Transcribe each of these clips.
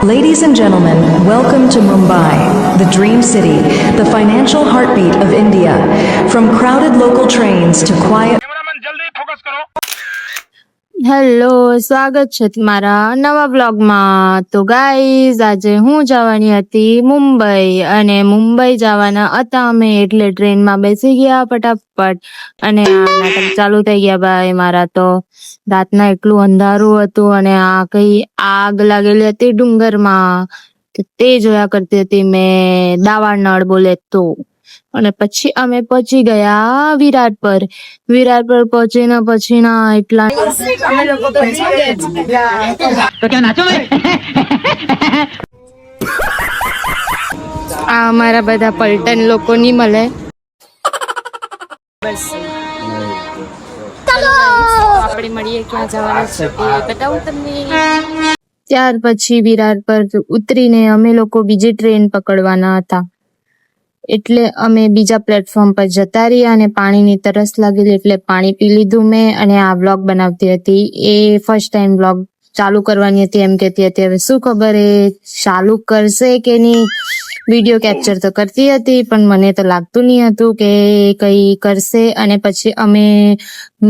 Ladies and gentlemen, welcome to Mumbai, the dream city, the financial heartbeat of India. From crowded local trains to quiet hello, સ્વાગત છે મારા નવા બ્લોગમાં. તો guys, આજે હું જવાની હતી મુંબઈ, અને મુંબઈ જવાના હતા અમે, એટલે ટ્રેનમાં બેસી ગયા ફટાફટ, અને આ નાટક ચાલુ થઈ ગયા ભાઈ મારા. તો રાતના એટલું અંધારું હતું, અને આ કઈ આગ લાગેલી હતી ડુંગરમાં, તે જોયા કરતી હતી મેં. દાવાનળ બોલે તો. અને પછી અમે પહોંચી ગયા વિરાટ પર. વિરાટ પર પહોંચીને પછી ના એટલા આ અમારા બધા પલટન લોકો ની મળે. બસ આપણે મળીએ ક્યાં જવાનું છે તે બતાવું તમને. ત્યાર પછી વિરાટ પર ઉતરીને અમે લોકો બીજી ટ્રેન પકડવાના હતા, એટલે અમે બીજા પ્લેટફોર્મ પર જતા રહ્યા, અને પાણીની તરસ લાગેલી એટલે પાણી પી લીધું મેં. અને આ વ્લોગ બનાવતી હતી, એ ફર્સ્ટ ટાઈમ વ્લોગ ચાલુ કરવાની હતી એમ કહેતી હતી. હવે શું ખબર એ ચાલુ કરશે કે નહીં. વિડીયો કેપ્ચર તો કરતી હતી, પણ મને તો લાગતું નહીં હતું કે કઈ કરશે. અને પછી અમે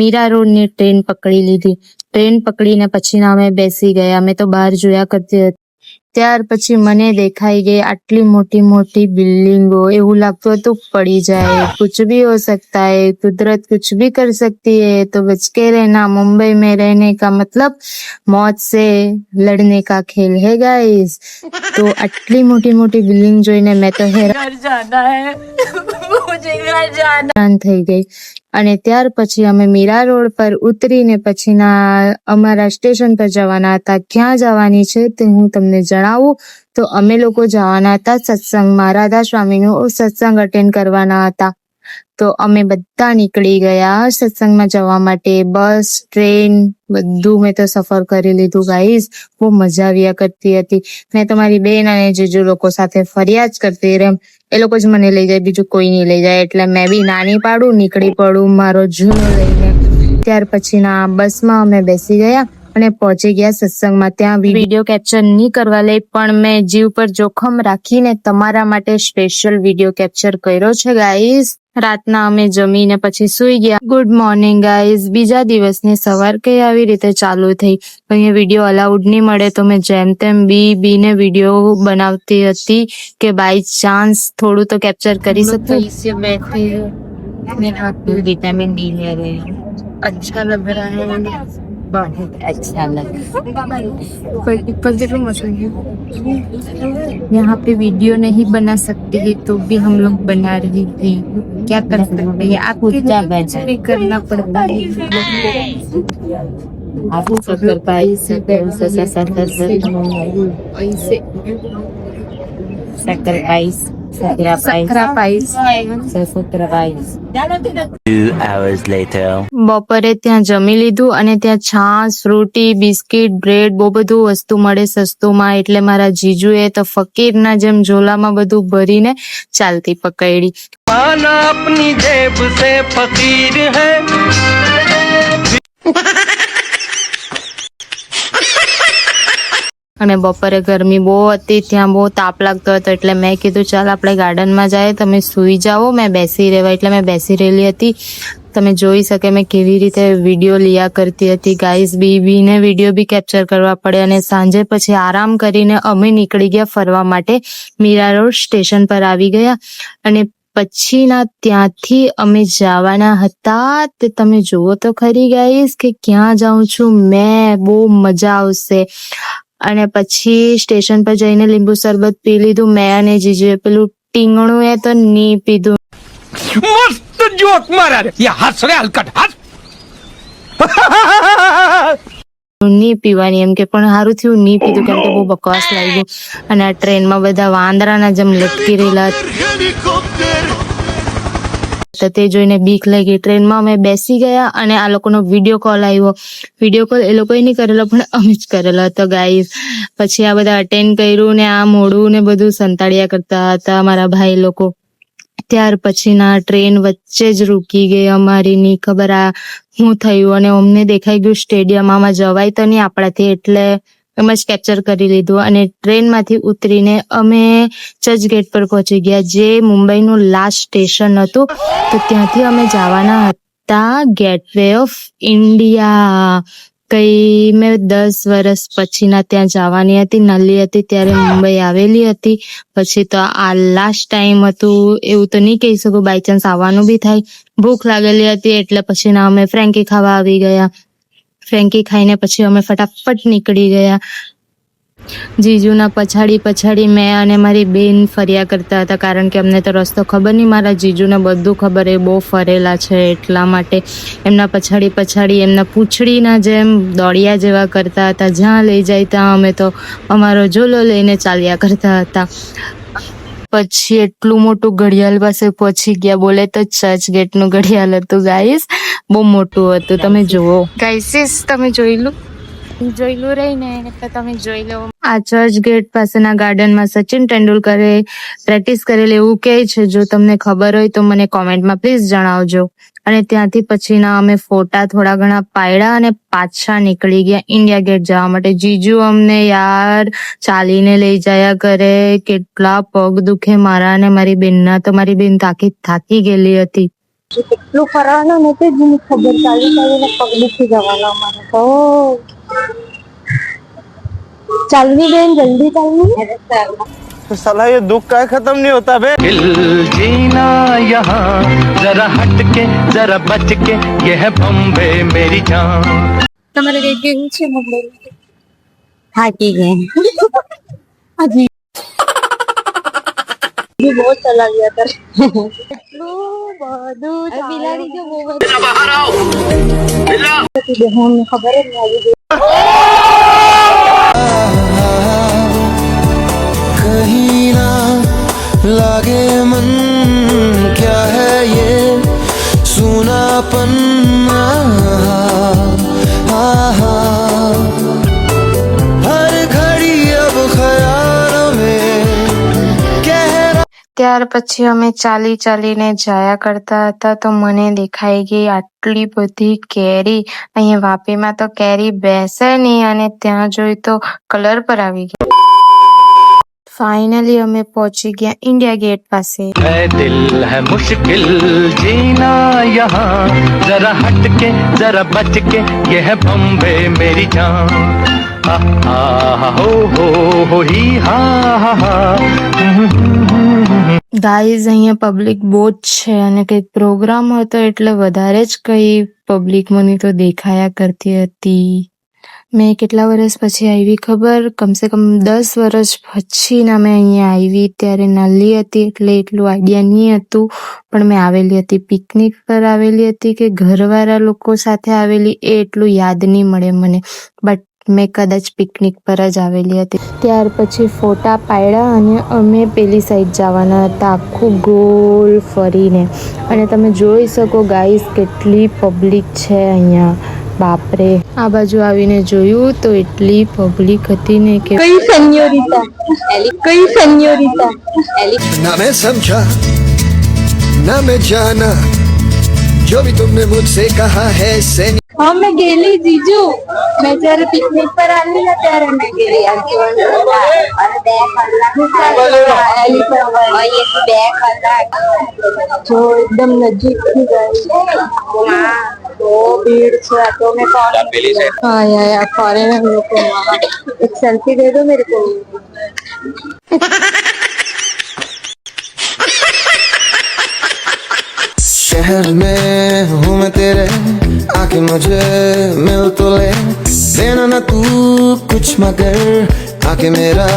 મીરા રોડની ટ્રેન પકડી લીધી. ટ્રેન પકડીને પછી અમે બેસી ગયા. અમે તો બહાર જોયા કરતી હતી. ત્યાર પછી મને દેખાઈ ગઈ આટલી મોટી મોટી બિલ્ડિંગો. એવું લાગતું હતું પડી જાય, कुछ भी हो सकता है, कुदरत कुछ भी कर सकती है, तो बच के रहना. मुंबई में रहने का मतलब मौत से लड़ने का खेल है गाइस. તો આટલી મોટી મોટી બિલ્ડિંગ જોઈને મેં તો હેરાન થઈ ગઈ. અને ત્યાર પછી અમે મીરા રોડ પર ઉતરીને પછીના અમારા સ્ટેશન પર જવાના હતા. ક્યાં જવાની છે તે હું તમને જણાવું. તો અમે લોકો જવાના હતા સત્સંગમાં, રાધા સ્વામીનું સત્સંગ અટેન્ડ કરવાના હતા. તો અમે બધા નીકળી ગયા સત્સંગમાં જવા માટે. બસ, ટ્રેન, બધું મેં તો સફર કરી લીધું ગાઈઝ. બહુ મજા આવ્યા કરતી હતી. મેં તો મારી બેન અને જીજુ લોકો સાથે ફર્યા જ કરતી રહી. એ લોકો જ મને લઈ જાય, બીજું કોઈ નહીં લઈ જાય. એટલે મેં બી નાની પાડું, નીકળી પડું મારો જૂનો લઈને. ત્યાર પછીના બસમાં અમે બેસી ગયા અને પહોંચી ગયા સત્સંગમાં. ત્યાં વિડીયો કેપ્ચર નહીં કરવા લઈ, પણ મેં જીવ પર જોખમ રાખીને તમારા માટે સ્પેશિયલ વિડીયો કેપ્ચર કર્યો છે ગાઈઝ. રાતના અમે જમીને પછી સુઈ ગયા. Good morning guys. બીજા દિવસની સવાર કઈ આવી રીતે ચાલુ થઈ. અહીંયા વિડીયો અલાઉડ નહીં મળે, તો મેં જેમ તેમ બીને વિડીયો બનાવતી હતી કે બાય ચાન્સ થોડું તો કેપ્ચર કરી શકું. વિટામિન डी ले रहे हैं, अच्छा लग रहा है, बहुत अच्छा लग यहाँ पे वीडियो नहीं बना सकते तो भी हम लोग बना रही थी. क्या कर सकते हैं, आपको भी करना पड़ता है. आपको બપોરે ત્યાં જમી લીધું, અને ત્યાં છાશ, ફ્રૂટી, બિસ્કિટ, બ્રેડ, બહુ બધું વસ્તુ મળે સસ્તુમાં. એટલે મારા જીજુએ તો ફકીરના જેમ ઝોલામાં બધું ભરીને ચાલતી પકડી. अपनी जेब से फकीर है. અને બપોરે ગરમી બહુ હતી, ત્યાં બહુ તાપ લાગતો હતો, એટલે મેં કીધું ચાલ આપણે ગાર્ડનમાં જાય, તમે સુઈ જાઓ, મેં બેસી રહેવા. એટલે મેં બેસી રહેલી હતી. તમે જોઈ શકે મેં કેવી રીતે વિડીયો લિયા કરતી હતી ગાઈઝ. બીને વિડીયો બી કેપ્ચર કરવા પડે. અને સાંજે પછી આરામ કરીને અમે નીકળી ગયા ફરવા માટે. મીરા રોડ સ્ટેશન પર આવી ગયા, અને પછીના ત્યાંથી અમે જવાના હતા. તે તમે જુઓ તો ખરી ગાઈઝ કે ક્યાં જાઉં છું મેં. બહુ મજા આવશે. અને પછી સ્ટેશન પર જઈને લીંબુ શરબત પી લીધું મેં અને જીજુએ. પેલું ટીંગણું એ તો નહીં પીધું. મસ્ત જોક મારા રે, યા હસ રે હલકટ હસ. નહીં પીવાની એમ કે, પણ સારું થયું નહીં પીધું, કેમ કે બહુ બકવાસ લાગ્યું. અને આ ટ્રેનમાં બધા વાંદરાના જેમ લટકી રહેલા, તે જોઈને બીક લાગી. ટ્રેનમાં અમે બેસી ગયા, અને આ લોકોનો વિડીયો કોલ આવ્યો. વિડીયો કોલ એ લોકોએ નહીં કરેલો, પણ અમે જ કરેલો હતો ગાઈઝ. પછી આ બધા અટેન્ડ કર્યું, ને આ મોડું ને બધું સંતાડ્યા કરતા હતા મારા ભાઈ લોકો. ત્યાર પછીના ટ્રેન વચ્ચે જ રૂકી ગઈ અમારી. ની ખબર આ શું થયું, અને અમને દેખાઈ ગયું સ્ટેડિયમ. આમાં જવાય તો નહીં આપણાથી, એટલે એમ જ કેપ્ચર કરી લીધું અને ટ્રેનમાંથી ઉતરીને અમે ચર્ચગેટ પર પહોંચી ગયા, જે મુંબઈનું લાસ્ટ સ્ટેશન હતું. તો ત્યાંથી અમે જવાના હતા ગેટવે ઓફ ઇન્ડિયા. મેં 10 વર્ષ પછીના ત્યાં જવાની હતી, નાની હતી ત્યારે મુંબઈ આવેલી હતી. પછી તો આ લાસ્ટ ટાઈમ હતું એવું તો નહીં કહી શકું, બાય ચાન્સ આવવાનું બી થાય. ભૂખ લાગેલી હતી એટલે પછી ના અમે ફ્રેન્કી ખાવા આવી ગયા. ફ્રેન્કી ખાઈને પછી અમે ફટાફટ નીકળી ગયા. જીજુના પછાડી મેં અને મારી બેન ફર્યા કરતા હતા, કારણ કે અમને તો રસ્તો ખબર નહીં. મારા જીજુને બધું ખબર, એ બહુ ફરેલા છે, એટલા માટે એમના પછાડી એમના પૂંછડીના જેમ દોડિયા જેવા કરતા હતા. જ્યાં લઈ જાય ત્યાં અમે તો અમારો ઝોલો લઈને ચાલ્યા કરતા હતા. પછી એટલું મોટું ઘડિયાળ પાસે પહોંચી ગયા, બોલે તો ચર્ચગેટનું ઘડિયાળ હતું ગાઈસ, બહુ મોટું હતું. તમે જુઓ ગાઈસીસ, તમે જોયેલું રહી ને એટલે તમે જોઈ લો. આ ચર્ચગેટ પાસેના ગાર્ડનમાં સચિન તેંડુલકરે પ્રેક્ટિસ કરેલી એવું કહે છે. જો તમને ખબર હોય તો મને કોમેન્ટમાં પ્લીઝ જણાવજો. અને ત્યાંથી પછીના અમે ફોટા થોડા ઘણા પાડ્યા અને પાછા નીકળી ગયા ઇન્ડિયા ગેટ જવા માટે. જીજુ અમને યાર ચાલીને લઈ જયા કરે, કેટલા પગ દુખે મારા અને મારી બેનના. તો મારી બેન થાકી ગયેલી હતી. કેટલું ફરવાનું નથી જ ખબર, ચાલીને પગ દુખી જવાના અમારે તો. ચાલવી બેન, જલ્દી ચાલવી. तो साला ये दुख का खत्म नहीं होता बे। जीना यहाँ जरा हट के जरा बच के ये है बम्बे मेरी जान। તમારે કઈ કેવું છે મુંબઈ? થાકી ગયા હજી બહુ ચલા ગયા કરે. એટલું બધું બિલાડી જો બહુ ખબર જ નહીં આવી. कहीं ना लागे मन क्या है ये सुनापन हर घड़ी अब ख्यालों में कह ત્યાર પછી અમે ચાલીને જાયા કરતા હતા. તો મને દેખાઈ ગઈ આટલી બધી કેરી. અહીંયા વાપીમાં તો કેરી બેસે નહીં, અને ત્યાં જોઈ તો કલર પર આવી ગઈ. ફાઇનલી અમે પહોંચી ગયા ઇન્ડિયા ગેટ પાસે. है दिल है मुश्किल जीना यहाँ जरा हट के जरा बच के ये है बम्बे मेरी जान। हो ही हा ગાઈઝ અહીંયા પબ્લિક બહુ જ છે, અને કંઈક પ્રોગ્રામ હતો એટલે વધારે જ કઈ પબ્લિક મને તો દેખાયા કરતી હતી. મેં કેટલા વર્ષ પછી આવી ખબર, કમસે કમ 10 વર્ષ પછીના મેં અહીંયા આવી. ત્યારે નાની હતી એટલે એટલું આઈડિયા નહીં હતું, પણ મેં આવેલી હતી પિકનિક પર આવેલી હતી કે ઘરવાળા લોકો સાથે આવેલી એ એટલું યાદ નહીં મળે મને, બટ મેં કદાચ પિકનિક પર જ આવેલી હતી. ત્યાર પછી ફોટા પાડ્યા અને અમે પેલી સાઈડ જવાના હતા, આખું ગોલ ફરીને. અને તમે જોઈ શકો ગાઈસ કેટલી પબ્લિક છે અહીંયા. બાપરે, આ બાજુ આવીને જોયું તો એટલી પબ્લિક હતી ને કે કઈ સેન્યોરિટા ना मैं समझा ना मैं जाना जो भी तुमने मुझसे कहा है से હા મેં ગયેલી જીજુ, મેં જયારે પિકનિક પર આવી ને ત્યારે મેં ગયેલી. અને 2 કલાક જો એકદમ નજીક થી ગઈ. તો ભીડ છે. તો મેં હા યાર ફોરેનર લોકો, એક સેલ્ફી દે દો મેરે को. शहर में हूँ मैं तेरे आके मुझे मिल तो ले देना ना तू कुछ मगर आके मेरा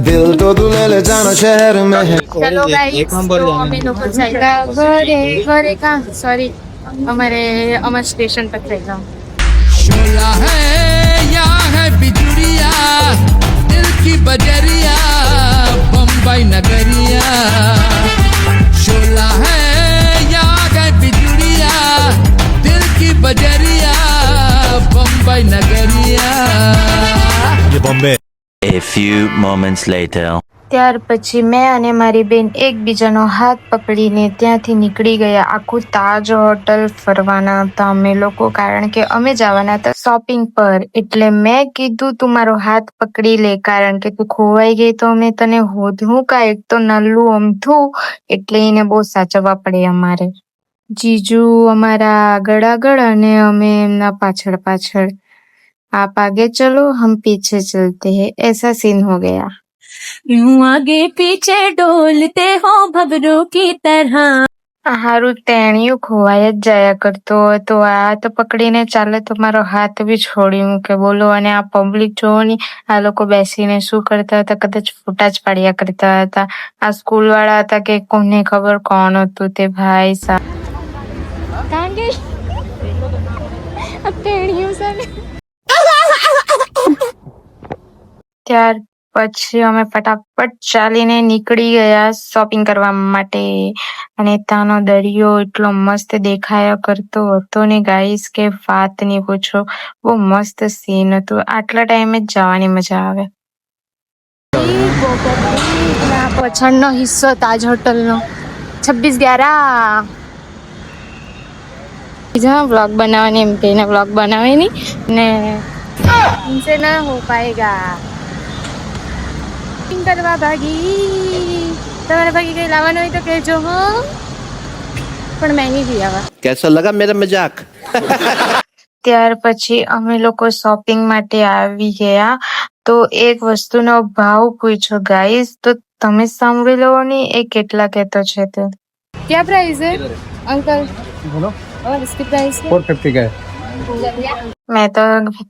दिल तो तू ले जाना शहर में है. ચલો ગાઈસ, તો અમે લોકો ચાલ્યા ઘરે કામ સોરી અમાર સ્ટેશન પર થઈ ગયા. शोला है यहाँ है बिजुड़िया दिल की बजरिया बम्बई नगरिया. शोला है यहाँ है बिजुड़िया दिल की बजरिया बम्बई नगरिया. A few moments later. ત્યાર પછી મેં અને મારી બેન એકબીજાનો હાથ પકડીને ત્યાંથી નીકળી ગયા. આખું તાજ હોટલ ફરવાના હતા અમે લોકો, કારણ કે અમે જવાના હતા શોપિંગ પર. એટલે મેં કીધું તું મારો હાથ પકડી લે, કારણ કે તું ખોવાઈ ગઈ તો અમે તને હોધવું કા, એક તો નલ્લું અમથું, એટલે એને બહુ સાચવવા પડે અમારે. જીજુ અમારા આગળ આગળ અને અમે એમના પાછળ પાછળ. आप आगे चलो हम पीछे चलते हैं, ऐसा सीन हो गया. यूं आगे पीछे डोलते हो भवरों की तरह. હારું તેણિયું ખોવાઈ જ જાયા કરતો હતો. આ તો પકડીને ચાલે તો મારો હાથ બી છોડી મૂકે, બોલો. અને આ પબ્લિક જોવો ની, આ લોકો બેસીને શું કરતા હતા, કદાચ ફોટા જ પાડ્યા કરતા હતા. આ સ્કૂલ વાળા હતા કે કોને ખબર કોણ હતું તે, ભાઈ સાહેબ. कहाँ गई अब टेढ़ियों से ત્યાર પછી અમે ફટાફટ ચાલીને નીકળી ગયા શોપિંગ કરવા માટે. અને ત્યાંનો દરિયો એટલો મસ્ત દેખાયા કરતો હતો ને ગાઈસ, કે વાત નહીં પૂછો. બહુ મસ્ત સીન હતું. આટલા ટાઈમે જ જવાની મજા આવે. પાછળનો હિસ્સો તાજ હોટલનો 26/11 બીજા વ્લોગ બનાવવાની એમ કહીને વ્લોગ બનાવે નહીં ને इनसे ना हो पाएगा. કરવા ભાગી, તમારે ભાગી કઈ લાવવાનું હોય તો કહેજો હો, પણ મેં નહીં લઈ આવા. कैसा लगा मेरा मजाक? ત્યાર પછી અમે લોકો શોપિંગ માટે આવી ગયા. તો એક વસ્તુનો ભાવ પૂછ્યો ગાઈસ, તો તમે સાંભળી લો ને એ કેટલા કહેતો છે તે. क्या प्राइस है अंकल? बोलो. और इसकी प्राइस 450 का है. મેં તો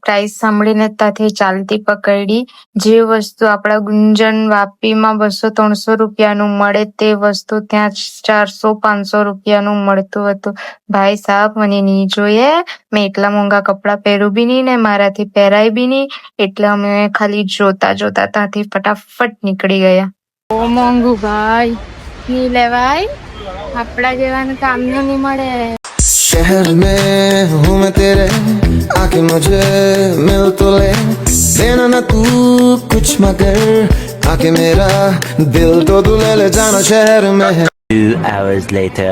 પ્રાઇસ સાંભળીને ત્યાંથી ચાલતી પકડી. જે વસ્તુ આપણા ગુંજન વાપીમાં 200-300 રૂપિયાનું મળે તે વસ્તુ ત્યાં 400-500 રૂપિયાનું મળતું હતું. ભાઈ સાહેબ મને નહીં જોઈએ, મેં એટલા મોંઘા કપડાં પહેરું બી નહીં ને મારાથી પહેરાય બી નહીં. એટલે અમે ખાલી જોતા જોતા ત્યાંથી ફટાફટ નીકળી ગયા. બહુ મોંઘું ભાઈ, નહીં લેવાય. આપણા જેવાનું કામનું નહીં મળે. शहर में हूँ मैं तेरे, आके मुझे मिल तो ले, देना ना तू कुछ मगर, आके मेरा दिल तो तू ले ले जाना शहर में है. 2 hours later.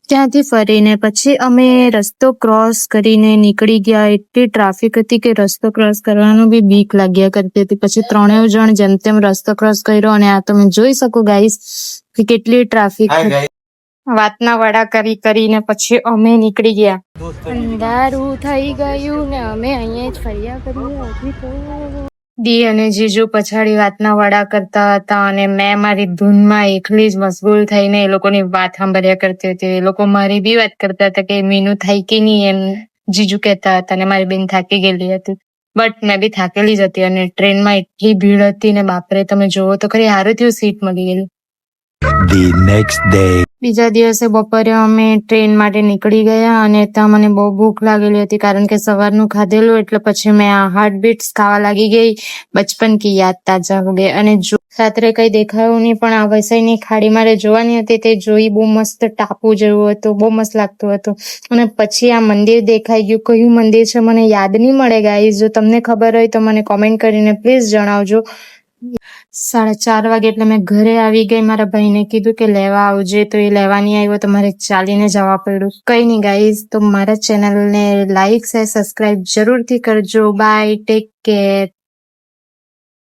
ત્યાંથી ફરીને પછી અમે રસ્તો ક્રોસ કરીને નીકળી ગયા. એટલી ટ્રાફિક હતી કે રસ્તો ક્રોસ કરવાનું બી બીક લાગ્યા કરતી હતી. પછી 3 જણ જેમ તેમ રસ્તો ક્રોસ કર્યો. અને આ તમે જોઈ શકો ગાઈસ કે કેટલી ટ્રાફિક. વાતના વડા કરી કરીને પછી અમે નીકળી ગયા. અંધારું થઈ ગયું ને અમે અહીંયા જ ફર્યા કરીએ હજી તો. દી અને જીજુ પછાડી વાતના વડા કરતા હતા અને મેં મારી ધૂનમાં એકલી જ મશગુલ થઈને એ લોકોની વાત સાંભળ્યા કરતી હતી. એ લોકો મારી બી વાત કરતા હતા કે મીનુ થાય કે નહીં, એમ જીજુ કહેતા હતા. અને મારી બેન થાકી ગયેલી હતી, બટ મેં બી થાકેલી જ હતી. અને ટ્રેનમાં એટલી ભીડ હતી ને બાપરે, તમે જોવો તો ખરી, હારું થયું સીટ મળી ગયેલી. The next day. બીજા દિવસે બપોરે અમે ટ્રેન માટે નીકળી ગયા. અને ત્યાં મને બહુ ભૂખ લાગેલી હતી, કારણ કે સવારનું ખાધેલું. એટલે પછી મેં આ હાર્ટબીટ્સ ખાવા લાગી ગઈ. બચપન કી યાદ તાજા હો ગઈ. અને રાત્રે કઈ દેખાયું નહીં, પણ આ વસઈની ખાડી મારે જોવાની હતી. તે જોઈ, બહુ મસ્ત ટાપુ જેવું હતું, બહુ મસ્ત લાગતું હતું. અને પછી આ મંદિર દેખાઈ ગયું. કયું મંદિર છે મને યાદ નહીં મળે ગાઈઝ. જો તમને ખબર હોય તો મને કોમેન્ટ કરીને પ્લીઝ જણાવજો. 4:30 વાગે એટલે મેં ઘરે આવી ગઈ. મારા ભાઈને કીધું કે લેવા આવજે, તો એ લેવા નહીં આવ્યો તો મારે ચાલીને જવા પડ્યું. કઈ નહીં ગાઈઝ, તો મારા ચેનલને લાઈક છે, સબસ્ક્રાઇબ જરૂરથી કરજો. Bye, take care.